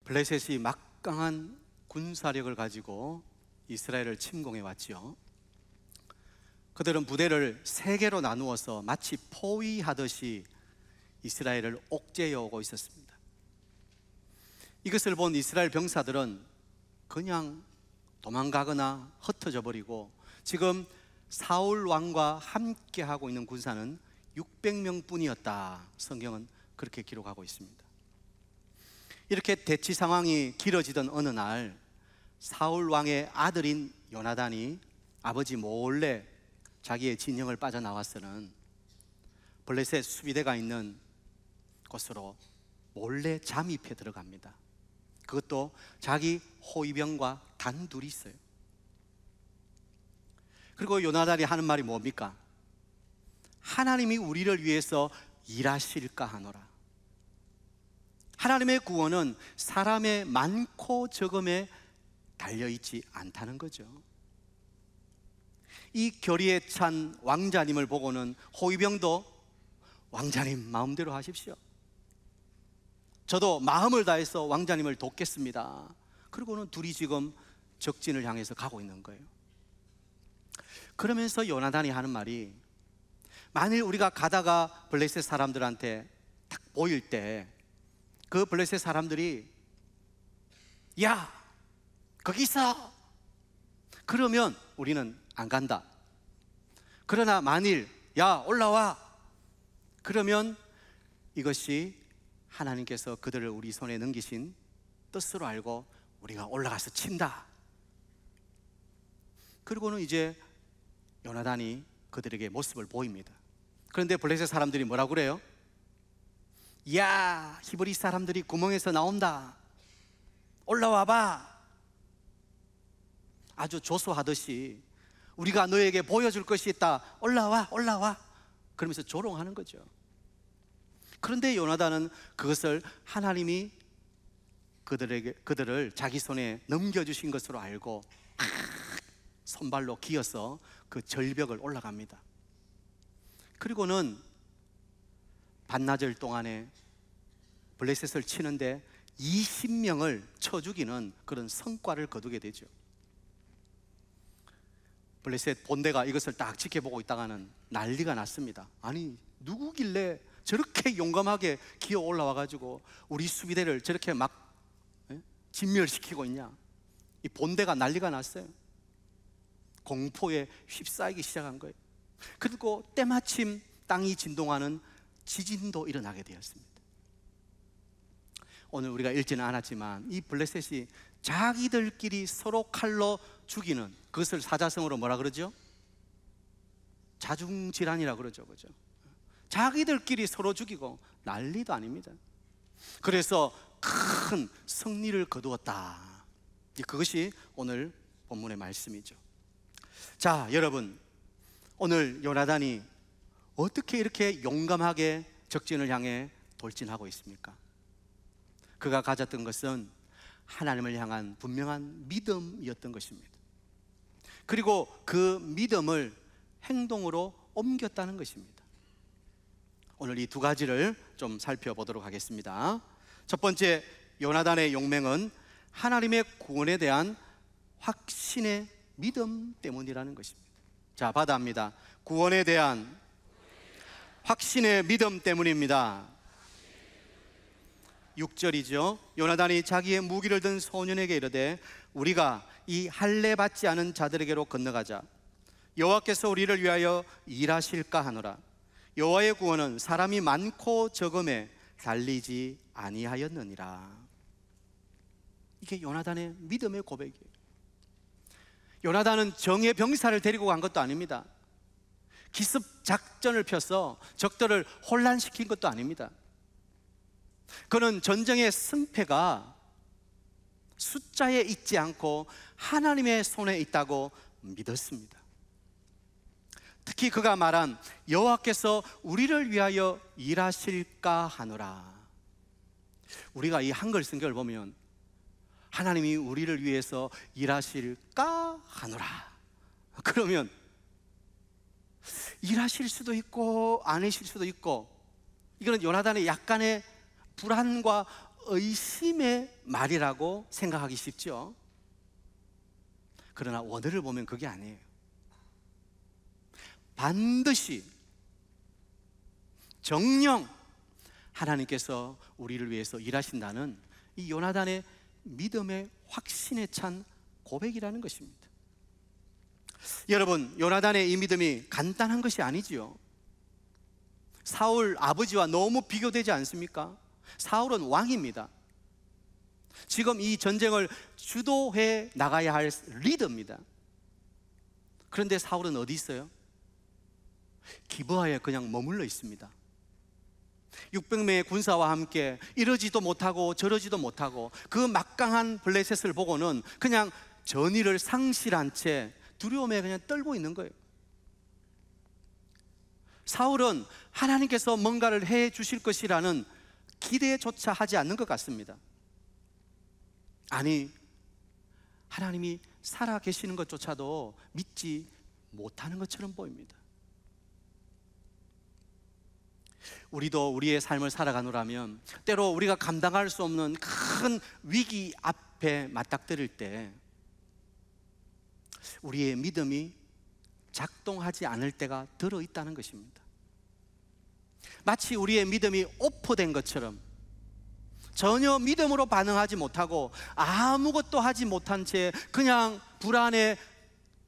블레셋이 막강한 군사력을 가지고 이스라엘을 침공해 왔지요. 그들은 부대를 세 개로 나누어서 마치 포위하듯이 이스라엘을 옥죄해 오고 있었습니다. 이것을 본 이스라엘 병사들은 그냥 도망가거나 흩어져 버리고, 지금 사울 왕과 함께 하고 있는 군사는 600명 뿐이었다. 성경은 그렇게 기록하고 있습니다. 이렇게 대치 상황이 길어지던 어느 날, 사울 왕의 아들인 요나단이 아버지 몰래 자기의 진영을 빠져나와서는 블레셋 수비대가 있는 곳으로 몰래 잠입해 들어갑니다. 그것도 자기 호위병과 단둘이 있어요. 그리고 요나단이 하는 말이 뭡니까? 하나님이 우리를 위해서 일하실까 하노라. 하나님의 구원은 사람의 많고 적음에 달려있지 않다는 거죠. 이 결의에 찬 왕자님을 보고는 호위병도 왕자님 마음대로 하십시오, 저도 마음을 다해서 왕자님을 돕겠습니다. 그리고는 둘이 지금 적진을 향해서 가고 있는 거예요. 그러면서 요나단이 하는 말이, 만일 우리가 가다가 블레셋 사람들한테 딱 보일 때 그 블레셋 사람들이 야 거기 있어, 그러면 우리는 안 간다. 그러나 만일 야 올라와, 그러면 이것이 하나님께서 그들을 우리 손에 넘기신 뜻으로 알고 우리가 올라가서 친다. 그리고는 이제 요나단이 그들에게 모습을 보입니다. 그런데 블레셋 사람들이 뭐라고 그래요? 야 히브리 사람들이 구멍에서 나온다, 올라와봐. 아주 조소하듯이 우리가 너에게 보여줄 것이 있다, 올라와 올라와, 그러면서 조롱하는 거죠. 그런데 요나단은 그것을 하나님이 그들을 자기 손에 넘겨주신 것으로 알고 손발로 기어서 그 절벽을 올라갑니다. 그리고는 반나절 동안에 블레셋을 치는데 20명을 쳐 죽이는 그런 성과를 거두게 되죠. 블레셋 본대가 이것을 딱 지켜보고 있다가는 난리가 났습니다. 아니 누구길래 저렇게 용감하게 기어 올라와가지고 우리 수비대를 저렇게 막 진멸시키고 있냐. 이 본대가 난리가 났어요. 공포에 휩싸이기 시작한 거예요. 그리고 때마침 땅이 진동하는 지진도 일어나게 되었습니다. 오늘 우리가 읽지는 않았지만 이 블레셋이 자기들끼리 서로 칼로 죽이는, 그것을 사자성어로 뭐라 그러죠? 자중질환이라 그러죠, 그죠? 자기들끼리 서로 죽이고 난리도 아닙니다. 그래서 큰 승리를 거두었다. 그것이 오늘 본문의 말씀이죠. 자, 여러분, 오늘 요나단이 어떻게 이렇게 용감하게 적진을 향해 돌진하고 있습니까? 그가 가졌던 것은 하나님을 향한 분명한 믿음이었던 것입니다. 그리고 그 믿음을 행동으로 옮겼다는 것입니다. 오늘 이 두 가지를 좀 살펴보도록 하겠습니다. 첫 번째, 요나단의 용맹은 하나님의 구원에 대한 확신의 믿음 때문이라는 것입니다. 자, 받아합니다. 구원에 대한 확신의 믿음 때문입니다. 6절이죠. 요나단이 자기의 무기를 든 소년에게 이르되 우리가 이 할례 받지 않은 자들에게로 건너가자. 여호와께서 우리를 위하여 일하실까 하노라. 여호와의 구원은 사람이 많고 적음에 달리지 아니하였느니라. 이게 요나단의 믿음의 고백이에요. 요나단은 정예 병사를 데리고 간 것도 아닙니다. 기습 작전을 펴서 적들을 혼란시킨 것도 아닙니다. 그는 전쟁의 승패가 숫자에 있지 않고 하나님의 손에 있다고 믿었습니다. 특히 그가 말한 여호와께서 우리를 위하여 일하실까 하노라. 우리가 이 한글 성경을 보면 하나님이 우리를 위해서 일하실까 하노라, 그러면 일하실 수도 있고 아니실 수도 있고, 이거는 요나단의 약간의 불안과 의심의 말이라고 생각하기 쉽죠. 그러나 원어를 보면 그게 아니에요. 반드시 정녕 하나님께서 우리를 위해서 일하신다는 이 요나단의 믿음의 확신에 찬 고백이라는 것입니다. 여러분, 요나단의 이 믿음이 간단한 것이 아니지요. 사울 아버지와 너무 비교되지 않습니까? 사울은 왕입니다. 지금 이 전쟁을 주도해 나가야 할 리더입니다. 그런데 사울은 어디 있어요? 기브아에 그냥 머물러 있습니다. 600명의 군사와 함께 이러지도 못하고 저러지도 못하고 그 막강한 블레셋을 보고는 그냥 전의를 상실한 채 두려움에 그냥 떨고 있는 거예요. 사울은 하나님께서 뭔가를 해 주실 것이라는 기대조차 하지 않는 것 같습니다. 아니, 하나님이 살아 계시는 것조차도 믿지 못하는 것처럼 보입니다. 우리도 우리의 삶을 살아가노라면 때로 우리가 감당할 수 없는 큰 위기 앞에 맞닥뜨릴 때 우리의 믿음이 작동하지 않을 때가 들어있다는 것입니다. 마치 우리의 믿음이 오프된 것처럼 전혀 믿음으로 반응하지 못하고 아무것도 하지 못한 채 그냥 불안에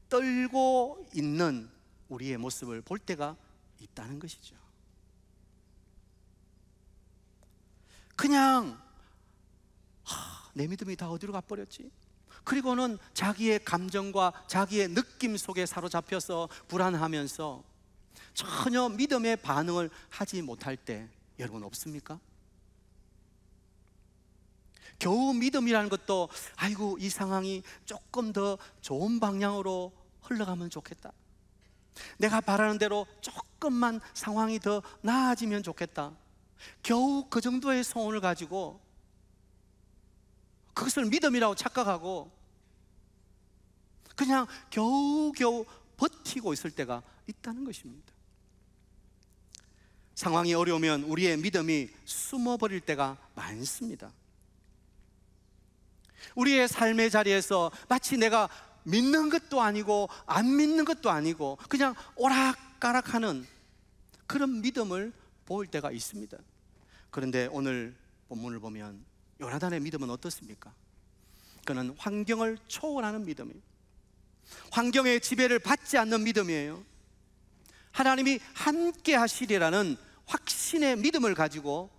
떨고 있는 우리의 모습을 볼 때가 있다는 것이죠. 그냥 내 믿음이 다 어디로 가버렸지? 그리고는 자기의 감정과 자기의 느낌 속에 사로잡혀서 불안하면서 전혀 믿음의 반응을 하지 못할 때 여러분 없습니까? 겨우 믿음이라는 것도 아이고 이 상황이 조금 더 좋은 방향으로 흘러가면 좋겠다, 내가 바라는 대로 조금만 상황이 더 나아지면 좋겠다, 겨우 그 정도의 소원을 가지고 그것을 믿음이라고 착각하고 그냥 겨우겨우 버티고 있을 때가 있다는 것입니다. 상황이 어려우면 우리의 믿음이 숨어버릴 때가 많습니다. 우리의 삶의 자리에서 마치 내가 믿는 것도 아니고 안 믿는 것도 아니고 그냥 오락가락하는 그런 믿음을 보일 때가 있습니다. 그런데 오늘 본문을 보면 요나단의 믿음은 어떻습니까? 그는 환경을 초월하는 믿음이에요. 환경의 지배를 받지 않는 믿음이에요. 하나님이 함께 하시리라는 확신의 믿음을 가지고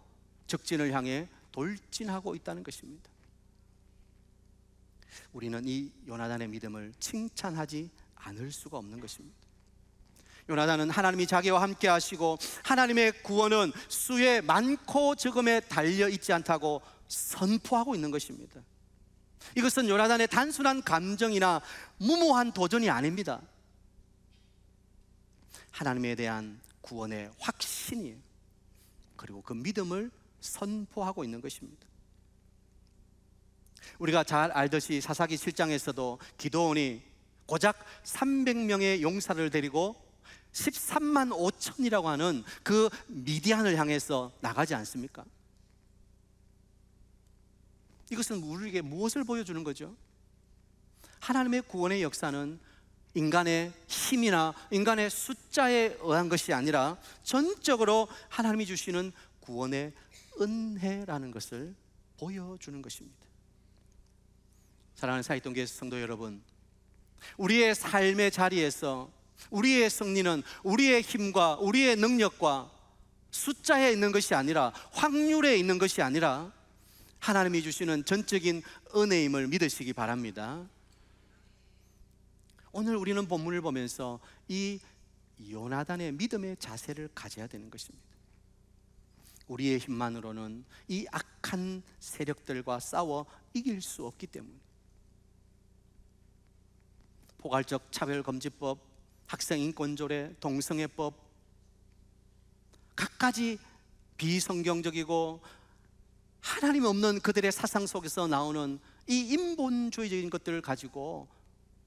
적진을 향해 돌진하고 있다는 것입니다. 우리는 이 요나단의 믿음을 칭찬하지 않을 수가 없는 것입니다. 요나단은 하나님이 자기와 함께 하시고 하나님의 구원은 수의 많고 적음에 달려 있지 않다고 선포하고 있는 것입니다. 이것은 요나단의 단순한 감정이나 무모한 도전이 아닙니다. 하나님에 대한 구원의 확신이에요. 그리고 그 믿음을 선포하고 있는 것입니다. 우리가 잘 알듯이 사사기 7장에서도 기드온이 고작 300명의 용사를 데리고 13만 5천이라고 하는 그 미디안을 향해서 나가지 않습니까? 이것은 우리에게 무엇을 보여주는 거죠? 하나님의 구원의 역사는 인간의 힘이나 인간의 숫자에 의한 것이 아니라 전적으로 하나님이 주시는 구원의 은혜라는 것을 보여주는 것입니다. 사랑하는 사익동교회 성도 여러분, 우리의 삶의 자리에서 우리의 승리는 우리의 힘과 우리의 능력과 숫자에 있는 것이 아니라 확률에 있는 것이 아니라 하나님이 주시는 전적인 은혜임을 믿으시기 바랍니다. 오늘 우리는 본문을 보면서 이 요나단의 믿음의 자세를 가져야 되는 것입니다. 우리의 힘만으로는 이 악한 세력들과 싸워 이길 수 없기 때문에 포괄적 차별금지법, 학생인권조례, 동성애법, 갖가지 비성경적이고 하나님 없는 그들의 사상 속에서 나오는 이 인본주의적인 것들을 가지고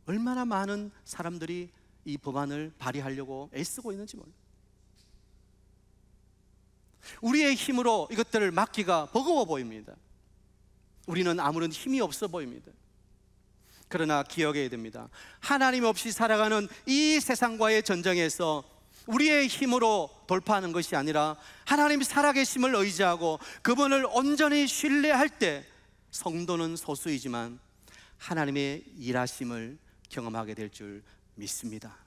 얼마나 많은 사람들이 이 법안을 발의하려고 애쓰고 있는지 몰라요. 우리의 힘으로 이것들을 막기가 버거워 보입니다. 우리는 아무런 힘이 없어 보입니다. 그러나 기억해야 됩니다. 하나님 없이 살아가는 이 세상과의 전쟁에서 우리의 힘으로 돌파하는 것이 아니라 하나님이 살아계심을 의지하고 그분을 온전히 신뢰할 때 성도는 소수이지만 하나님의 일하심을 경험하게 될 줄 믿습니다.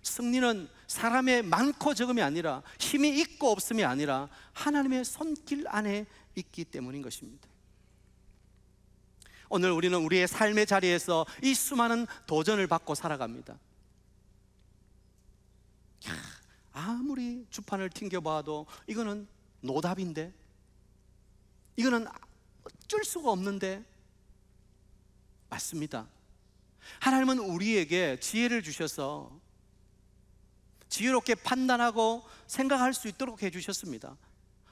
승리는 사람의 많고 적음이 아니라, 힘이 있고 없음이 아니라 하나님의 손길 안에 있기 때문인 것입니다. 오늘 우리는 우리의 삶의 자리에서 이 수많은 도전을 받고 살아갑니다. 아무리 주판을 튕겨봐도 이거는 노답인데, 이거는 어쩔 수가 없는데. 맞습니다. 하나님은 우리에게 지혜를 주셔서 지혜롭게 판단하고 생각할 수 있도록 해주셨습니다.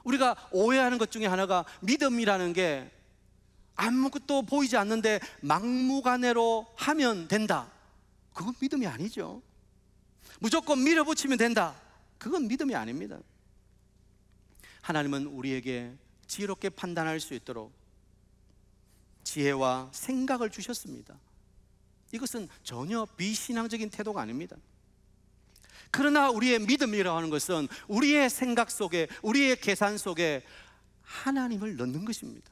우리가 오해하는 것 중에 하나가 믿음이라는 게 아무것도 보이지 않는데 막무가내로 하면 된다. 그건 믿음이 아니죠. 무조건 밀어붙이면 된다. 그건 믿음이 아닙니다. 하나님은 우리에게 지혜롭게 판단할 수 있도록 지혜와 생각을 주셨습니다. 이것은 전혀 비신앙적인 태도가 아닙니다. 그러나 우리의 믿음이라고 하는 것은 우리의 생각 속에, 우리의 계산 속에 하나님을 넣는 것입니다.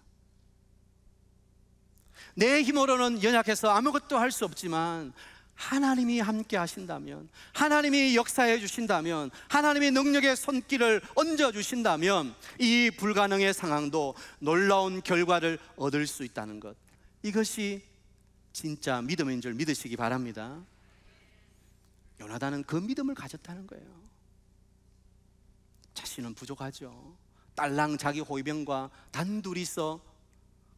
내 힘으로는 연약해서 아무것도 할 수 없지만 하나님이 함께 하신다면, 하나님이 역사해 주신다면, 하나님의 능력의 손길을 얹어 주신다면 이 불가능의 상황도 놀라운 결과를 얻을 수 있다는 것, 이것이 진짜 믿음인 줄 믿으시기 바랍니다. 요나단은 그 믿음을 가졌다는 거예요. 자신은 부족하죠. 딸랑 자기 호위병과 단둘이서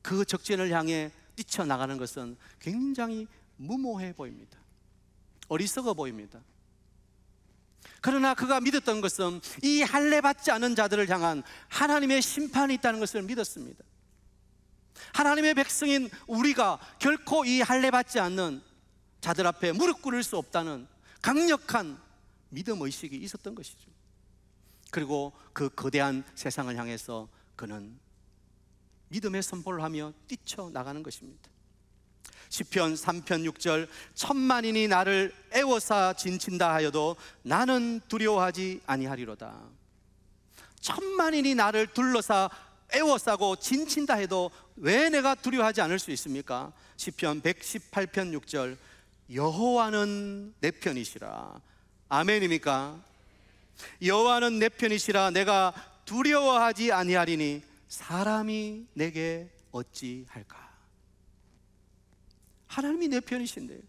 그 적진을 향해 뛰쳐나가는 것은 굉장히 무모해 보입니다. 어리석어 보입니다. 그러나 그가 믿었던 것은 이 할례 받지 않은 자들을 향한 하나님의 심판이 있다는 것을 믿었습니다. 하나님의 백성인 우리가 결코 이 할례 받지 않는 자들 앞에 무릎 꿇을 수 없다는 강력한 믿음 의식이 있었던 것이죠. 그리고 그 거대한 세상을 향해서 그는 믿음의 선포를 하며 뛰쳐나가는 것입니다. 시편 3편 6절, 천만인이 나를 애워싸 진친다 하여도 나는 두려워하지 아니하리로다. 천만인이 나를 둘러싸 애워싸고 진친다 해도 왜 내가 두려워하지 않을 수 있습니까? 시편 118편 6절, 여호와는 내 편이시라. 아멘입니까? 여호와는 내 편이시라. 내가 두려워하지 아니하리니 사람이 내게 어찌할까? 하나님이 내 편이신데,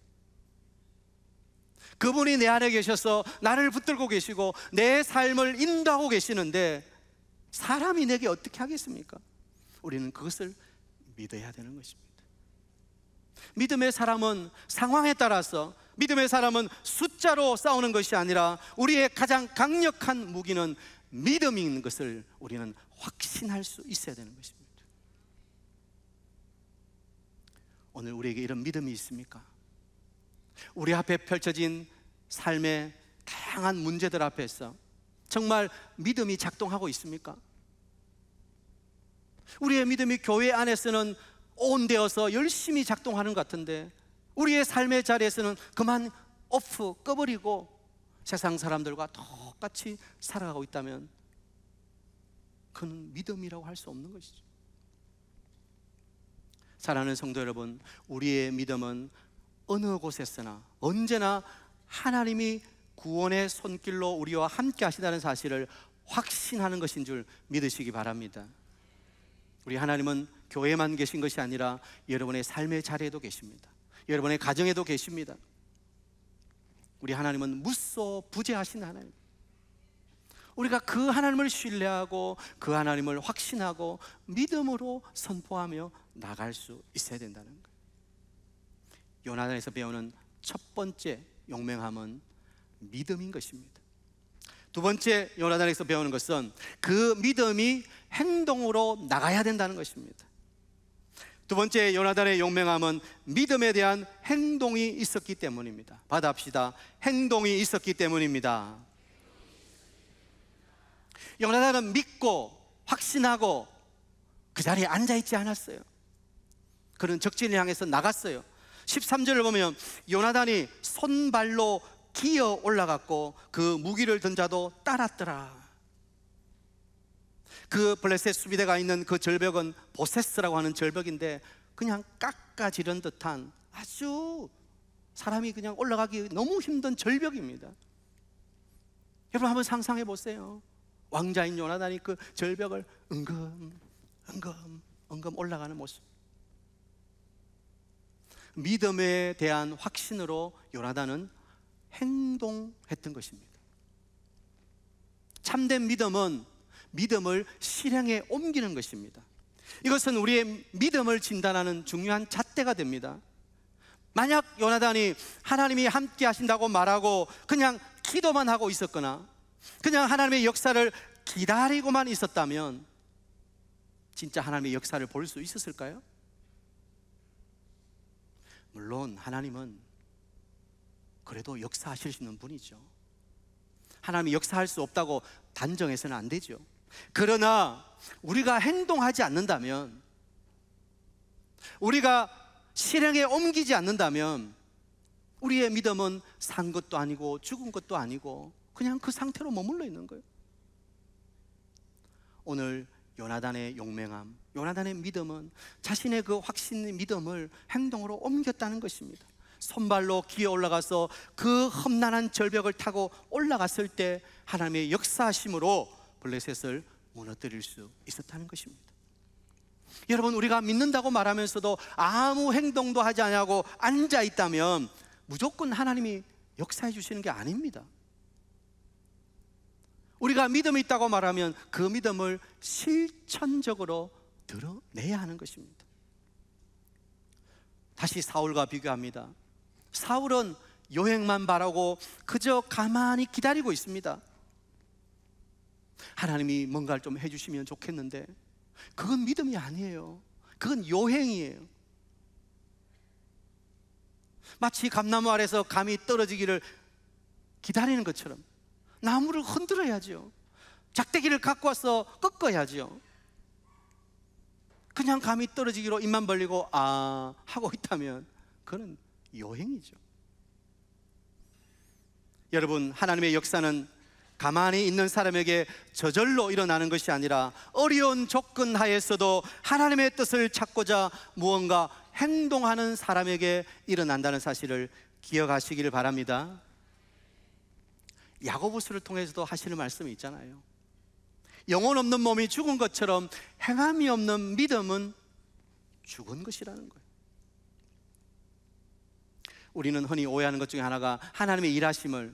그분이 내 안에 계셔서 나를 붙들고 계시고 내 삶을 인도하고 계시는데 사람이 내게 어떻게 하겠습니까? 우리는 그것을 믿어야 되는 것입니다. 믿음의 사람은 상황에 따라서, 믿음의 사람은 숫자로 싸우는 것이 아니라 우리의 가장 강력한 무기는 믿음인 것을 우리는 확신할 수 있어야 되는 것입니다. 오늘 우리에게 이런 믿음이 있습니까? 우리 앞에 펼쳐진 삶의 다양한 문제들 앞에서 정말 믿음이 작동하고 있습니까? 우리의 믿음이 교회 안에서는 온되어서 열심히 작동하는 것 같은데 우리의 삶의 자리에서는 그만 오프 꺼버리고 세상 사람들과 똑같이 살아가고 있다면 그는 믿음이라고 할 수 없는 것이죠. 사랑하는 성도 여러분, 우리의 믿음은 어느 곳에서나 언제나 하나님이 구원의 손길로 우리와 함께 하시다는 사실을 확신하는 것인 줄 믿으시기 바랍니다. 우리 하나님은 교회만 계신 것이 아니라 여러분의 삶의 자리에도 계십니다. 여러분의 가정에도 계십니다. 우리 하나님은 무소부재하신 하나님, 우리가 그 하나님을 신뢰하고 그 하나님을 확신하고 믿음으로 선포하며 나갈 수 있어야 된다는 거예요. 요나단에서 배우는 첫 번째 용맹함은 믿음인 것입니다. 두 번째 요나단에서 배우는 것은 그 믿음이 행동으로 나가야 된다는 것입니다. 두 번째 요나단의 용맹함은 믿음에 대한 행동이 있었기 때문입니다. 받아합시다. 행동이 있었기 때문입니다. 요나단은 믿고 확신하고 그 자리에 앉아있지 않았어요. 그는 적진을 향해서 나갔어요. 13절을 보면 요나단이 손발로 기어 올라갔고 그 무기를 든 자도 따랐더라. 그 블레셋 수비대가 있는 그 절벽은 보세스라고 하는 절벽인데 그냥 깎아지른 듯한 아주 사람이 그냥 올라가기 너무 힘든 절벽입니다. 여러분 한번 상상해 보세요. 왕자인 요나단이 그 절벽을 은금 올라가는 모습. 믿음에 대한 확신으로 요나단은 행동했던 것입니다. 참된 믿음은 믿음을 실행에 옮기는 것입니다. 이것은 우리의 믿음을 진단하는 중요한 잣대가 됩니다. 만약 요나단이 하나님이 함께 하신다고 말하고 그냥 기도만 하고 있었거나 그냥 하나님의 역사를 기다리고만 있었다면 진짜 하나님의 역사를 볼 수 있었을까요? 물론 하나님은 그래도 역사하실 수 있는 분이죠. 하나님이 역사할 수 없다고 단정해서는 안 되죠. 그러나 우리가 행동하지 않는다면, 우리가 실행에 옮기지 않는다면 우리의 믿음은 산 것도 아니고 죽은 것도 아니고 그냥 그 상태로 머물러 있는 거예요. 오늘 요나단의 용맹함, 요나단의 믿음은 자신의 그 확신의 믿음을 행동으로 옮겼다는 것입니다. 손발로 기어 올라가서 그 험난한 절벽을 타고 올라갔을 때 하나님의 역사하심으로 블레셋을 무너뜨릴 수 있었다는 것입니다. 여러분, 우리가 믿는다고 말하면서도 아무 행동도 하지 않냐고 앉아 있다면 무조건 하나님이 역사해 주시는 게 아닙니다. 우리가 믿음이 있다고 말하면 그 믿음을 실천적으로 드러내야 하는 것입니다. 다시 사울과 비교합니다. 사울은 여행만 바라고 그저 가만히 기다리고 있습니다. 하나님이 뭔가를 좀 해주시면 좋겠는데 그건 믿음이 아니에요. 그건 여행이에요. 마치 감나무 아래서 감이 떨어지기를 기다리는 것처럼 나무를 흔들어야죠. 작대기를 갖고 와서 꺾어야죠. 그냥 감이 떨어지기로 입만 벌리고 아 하고 있다면 그건 여행이죠. 여러분, 하나님의 역사는 가만히 있는 사람에게 저절로 일어나는 것이 아니라 어려운 조건 하에서도 하나님의 뜻을 찾고자 무언가 행동하는 사람에게 일어난다는 사실을 기억하시기를 바랍니다. 야고보서를 통해서도 하시는 말씀이 있잖아요. 영혼 없는 몸이 죽은 것처럼 행함이 없는 믿음은 죽은 것이라는 거예요. 우리는 흔히 오해하는 것 중에 하나가 하나님의 일하심을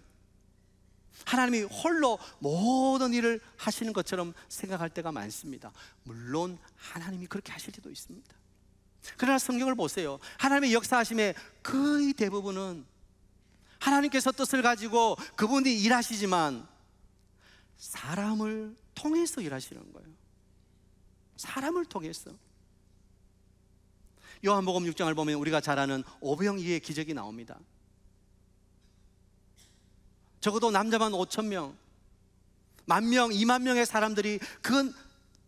하나님이 홀로 모든 일을 하시는 것처럼 생각할 때가 많습니다. 물론 하나님이 그렇게 하실 때도 있습니다. 그러나 성경을 보세요. 하나님의 역사하심의 거의 대부분은 하나님께서 뜻을 가지고 그분이 일하시지만 사람을 통해서 일하시는 거예요. 사람을 통해서. 요한복음 6장을 보면 우리가 잘 아는 오병이의 기적이 나옵니다. 적어도 남자만 5,000명, 10,000명, 20,000명의 사람들이 그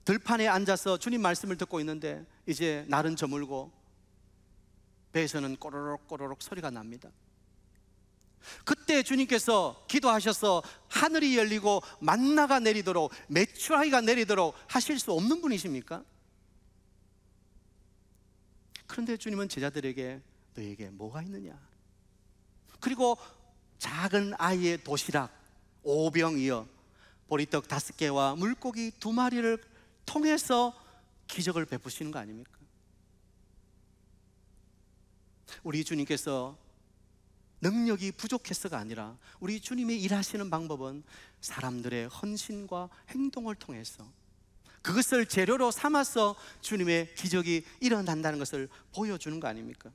들판에 앉아서 주님 말씀을 듣고 있는데 이제 날은 저물고 배에서는 꼬르륵 꼬르륵 소리가 납니다. 그때 주님께서 기도하셔서 하늘이 열리고 만나가 내리도록, 메추라기가 내리도록 하실 수 없는 분이십니까? 그런데 주님은 제자들에게 너에게 뭐가 있느냐? 그리고 작은 아이의 도시락 5병이어 보리떡 5개와 물고기 2마리를 통해서 기적을 베푸시는 거 아닙니까? 우리 주님께서 능력이 부족해서가 아니라 우리 주님이 일하시는 방법은 사람들의 헌신과 행동을 통해서 그것을 재료로 삼아서 주님의 기적이 일어난다는 것을 보여주는 거 아닙니까?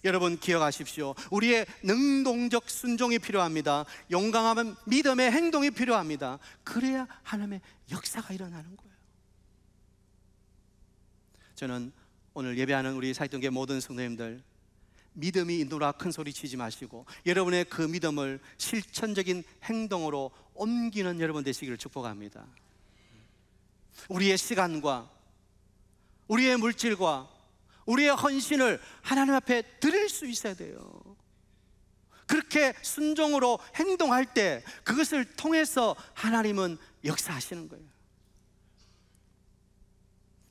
여러분 기억하십시오. 우리의 능동적 순종이 필요합니다. 용감한 믿음의 행동이 필요합니다. 그래야 하나님의 역사가 일어나는 거예요. 저는 오늘 예배하는 우리 사역동교회 모든 성도님들, 믿음이 인도라 큰 소리 치지 마시고 여러분의 그 믿음을 실천적인 행동으로 옮기는 여러분 되시기를 축복합니다. 우리의 시간과 우리의 물질과 우리의 헌신을 하나님 앞에 드릴 수 있어야 돼요. 그렇게 순종으로 행동할 때 그것을 통해서 하나님은 역사하시는 거예요.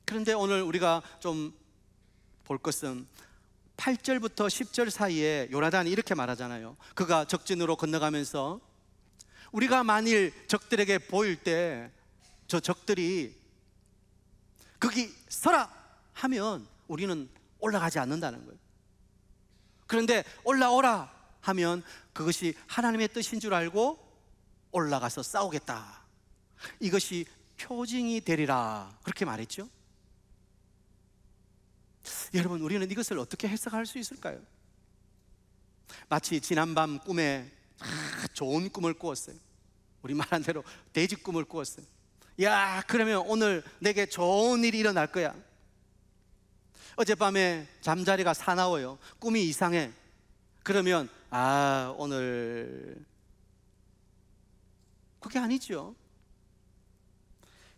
그런데 오늘 우리가 좀 볼 것은 8절부터 10절 사이에 요나단이 이렇게 말하잖아요. 그가 적진으로 건너가면서 우리가 만일 적들에게 보일 때 저 적들이 거기 서라 하면 우리는 올라가지 않는다는 거예요. 그런데 올라오라 하면 그것이 하나님의 뜻인 줄 알고 올라가서 싸우겠다. 이것이 표징이 되리라, 그렇게 말했죠. 여러분, 우리는 이것을 어떻게 해석할 수 있을까요? 마치 지난밤 꿈에 좋은 꿈을 꾸었어요. 우리 말한 대로 돼지 꿈을 꾸었어요. 야, 그러면 오늘 내게 좋은 일이 일어날 거야. 어젯밤에 잠자리가 사나워요. 꿈이 이상해. 그러면 오늘, 그게 아니죠.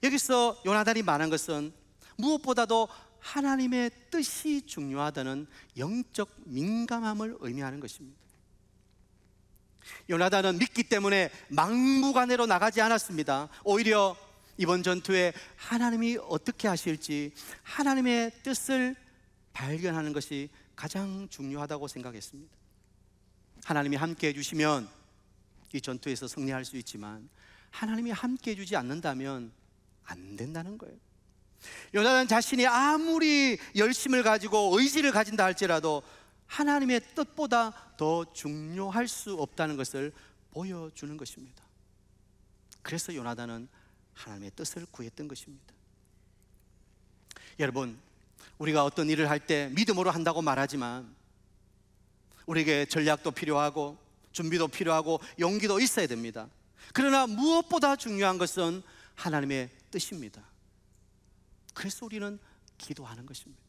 여기서 요나단이 말한 것은 무엇보다도 하나님의 뜻이 중요하다는 영적 민감함을 의미하는 것입니다. 요나단은 믿기 때문에 막무가내로 나가지 않았습니다. 오히려 이번 전투에 하나님이 어떻게 하실지 하나님의 뜻을 발견하는 것이 가장 중요하다고 생각했습니다. 하나님이 함께 해주시면 이 전투에서 승리할 수 있지만 하나님이 함께 해주지 않는다면 안 된다는 거예요. 요나단 자신이 아무리 열심을 가지고 의지를 가진다 할지라도 하나님의 뜻보다 더 중요할 수 없다는 것을 보여주는 것입니다. 그래서 요나단은 하나님의 뜻을 구했던 것입니다. 여러분, 우리가 어떤 일을 할 때 믿음으로 한다고 말하지만 우리에게 전략도 필요하고 준비도 필요하고 용기도 있어야 됩니다. 그러나 무엇보다 중요한 것은 하나님의 뜻입니다. 그래서 우리는 기도하는 것입니다.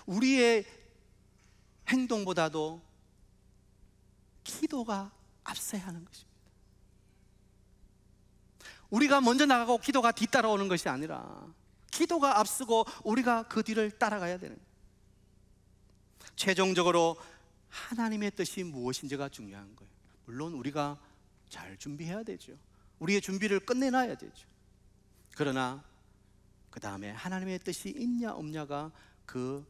우리의 행동보다도 기도가 앞서야 하는 것입니다. 우리가 먼저 나가고 기도가 뒤따라오는 것이 아니라 기도가 앞서고 우리가 그 뒤를 따라가야 되는 거예요. 최종적으로 하나님의 뜻이 무엇인지가 중요한 거예요. 물론 우리가 잘 준비해야 되죠. 우리의 준비를 끝내놔야 되죠. 그러나 그 다음에 하나님의 뜻이 있냐 없냐가 그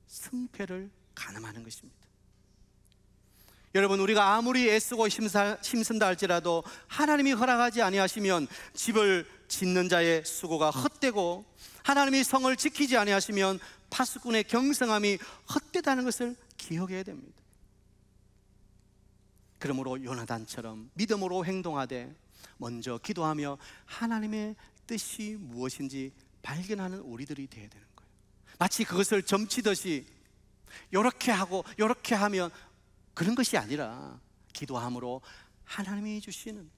승패를 가늠하는 것입니다. 여러분, 우리가 아무리 애쓰고 힘쓴다 할지라도 하나님이 허락하지 아니하시면 집을 짓는 자의 수고가 헛되고 하나님이 성을 지키지 아니하시면 파수꾼의 경성함이 헛되다는 것을 기억해야 됩니다. 그러므로 요나단처럼 믿음으로 행동하되 먼저 기도하며 하나님의 뜻이 무엇인지 발견하는 우리들이 되어야 되는 거예요. 마치 그것을 점치듯이 이렇게 하고 이렇게 하면 그런 것이 아니라 기도함으로 하나님이 주시는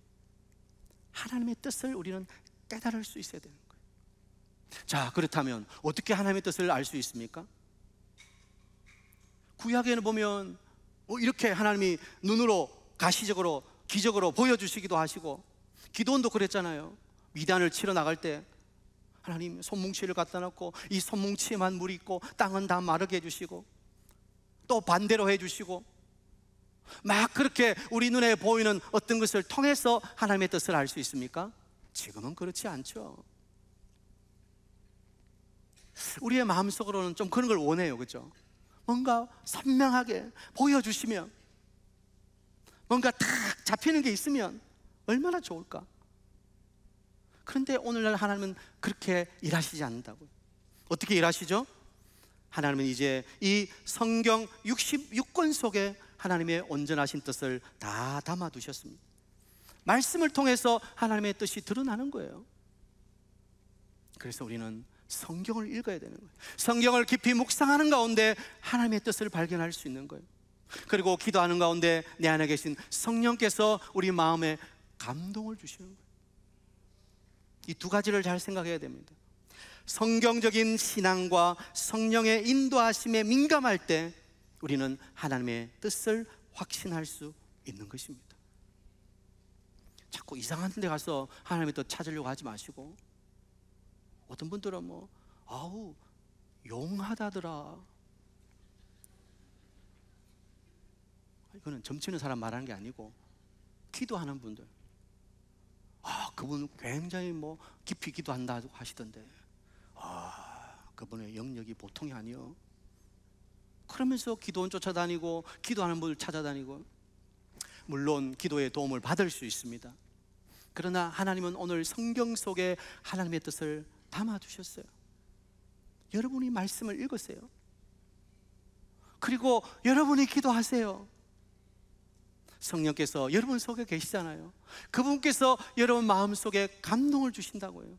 하나님의 뜻을 우리는 깨달을 수 있어야 되는 거예요. 자, 그렇다면 어떻게 하나님의 뜻을 알 수 있습니까? 구약에는 보면 이렇게 하나님이 눈으로 가시적으로 기적으로 보여주시기도 하시고, 기도원도 그랬잖아요. 미단을 치러 나갈 때 하나님 손뭉치를 갖다 놓고 이 손뭉치에만 물이 있고 땅은 다 마르게 해주시고 또 반대로 해주시고, 막 그렇게 우리 눈에 보이는 어떤 것을 통해서 하나님의 뜻을 알 수 있습니까? 지금은 그렇지 않죠. 우리의 마음속으로는 좀 그런 걸 원해요. 그렇죠? 뭔가 선명하게 보여주시면, 뭔가 딱 잡히는 게 있으면 얼마나 좋을까. 그런데 오늘날 하나님은 그렇게 일하시지 않는다고요. 어떻게 일하시죠? 하나님은 이제 이 성경 66권 속에 하나님의 온전하신 뜻을 다 담아두셨습니다. 말씀을 통해서 하나님의 뜻이 드러나는 거예요. 그래서 우리는 성경을 읽어야 되는 거예요. 성경을 깊이 묵상하는 가운데 하나님의 뜻을 발견할 수 있는 거예요. 그리고 기도하는 가운데 내 안에 계신 성령께서 우리 마음에 감동을 주시는 거예요. 이 두 가지를 잘 생각해야 됩니다. 성경적인 신앙과 성령의 인도하심에 민감할 때 우리는 하나님의 뜻을 확신할 수 있는 것입니다. 자꾸 이상한 데 가서 하나님의 뜻 찾으려고 하지 마시고 어떤 분들은 뭐 아우 용하다더라. 이거는 점치는 사람 말하는 게 아니고 기도하는 분들, 그분 굉장히 뭐 깊이 기도한다고 하시던데, 그분의 영역이 보통이 아니요. 그러면서 기도원 쫓아다니고 기도하는 분을 찾아다니고, 물론 기도의 도움을 받을 수 있습니다. 그러나 하나님은 오늘 성경 속에 하나님의 뜻을 담아두셨어요. 여러분이 말씀을 읽으세요. 그리고 여러분이 기도하세요. 성령께서 여러분 속에 계시잖아요. 그분께서 여러분 마음속에 감동을 주신다고요.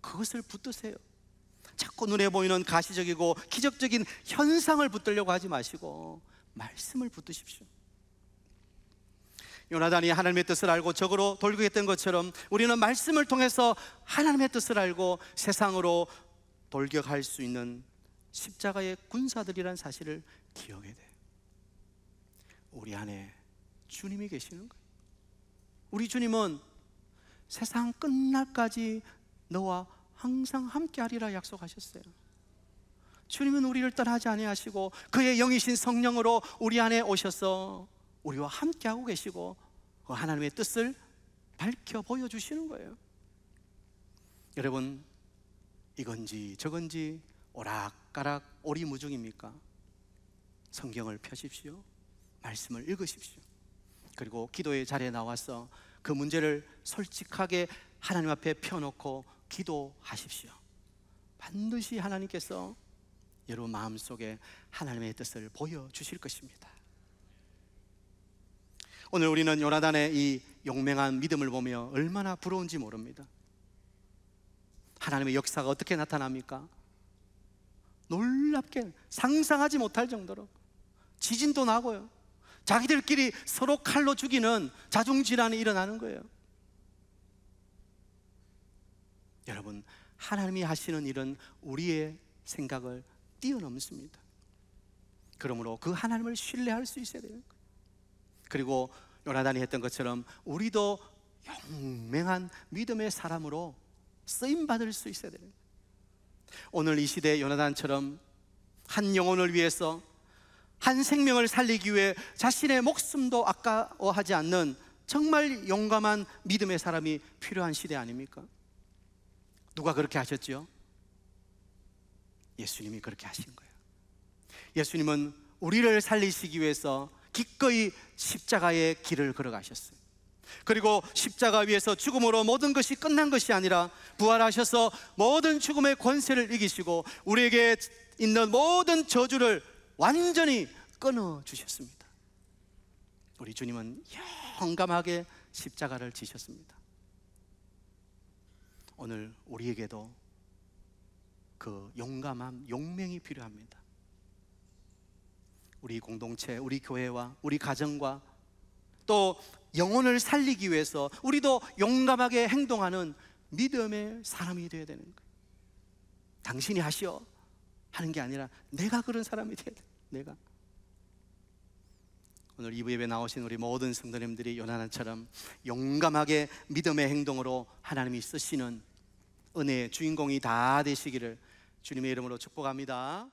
그것을 붙드세요. 자꾸 눈에 보이는 가시적이고 기적적인 현상을 붙들려고 하지 마시고 말씀을 붙드십시오. 요나단이 하나님의 뜻을 알고 적으로 돌격했던 것처럼 우리는 말씀을 통해서 하나님의 뜻을 알고 세상으로 돌격할 수 있는 십자가의 군사들이란 사실을 기억해야 돼요. 우리 안에 주님이 계시는 거예요. 우리 주님은 세상 끝날까지 너와 항상 함께하리라 약속하셨어요. 주님은 우리를 떠나지 아니하시고 그의 영이신 성령으로 우리 안에 오셔서 우리와 함께하고 계시고 그 하나님의 뜻을 밝혀 보여주시는 거예요. 여러분, 이건지 저건지 오락가락 오리무중입니까? 성경을 펴십시오. 말씀을 읽으십시오. 그리고 기도의 자리에 나와서 그 문제를 솔직하게 하나님 앞에 펴놓고 기도하십시오. 반드시 하나님께서 여러분 마음속에 하나님의 뜻을 보여주실 것입니다. 오늘 우리는 요나단의 이 용맹한 믿음을 보며 얼마나 부러운지 모릅니다. 하나님의 역사가 어떻게 나타납니까? 놀랍게 상상하지 못할 정도로 지진도 나고요, 자기들끼리 서로 칼로 죽이는 자중질환이 일어나는 거예요. 여러분, 하나님이 하시는 일은 우리의 생각을 뛰어넘습니다. 그러므로 그 하나님을 신뢰할 수 있어야 돼요. 그리고 요나단이 했던 것처럼 우리도 용맹한 믿음의 사람으로 쓰임받을 수 있어야 돼요. 오늘 이 시대 요나단처럼 한 영혼을 위해서, 한 생명을 살리기 위해 자신의 목숨도 아까워하지 않는 정말 용감한 믿음의 사람이 필요한 시대 아닙니까? 누가 그렇게 하셨죠? 예수님이 그렇게 하신 거예요. 예수님은 우리를 살리시기 위해서 기꺼이 십자가의 길을 걸어가셨어요. 그리고 십자가 위에서 죽음으로 모든 것이 끝난 것이 아니라 부활하셔서 모든 죽음의 권세를 이기시고 우리에게 있는 모든 저주를 완전히 끊어주셨습니다. 우리 주님은 용감하게 십자가를 지셨습니다. 오늘 우리에게도 그 용감한 용맹이 필요합니다. 우리 공동체, 우리 교회와 우리 가정과 또 영혼을 살리기 위해서 우리도 용감하게 행동하는 믿음의 사람이 되어야 되는 거예요. 당신이 하시오 하는 게 아니라 내가 그런 사람이 되어야 돼요. 내가. 오늘 2부 예배 나오신 우리 모든 성도님들이 요나단처럼 용감하게 믿음의 행동으로 하나님이 쓰시는 은혜의 주인공이 다 되시기를 주님의 이름으로 축복합니다.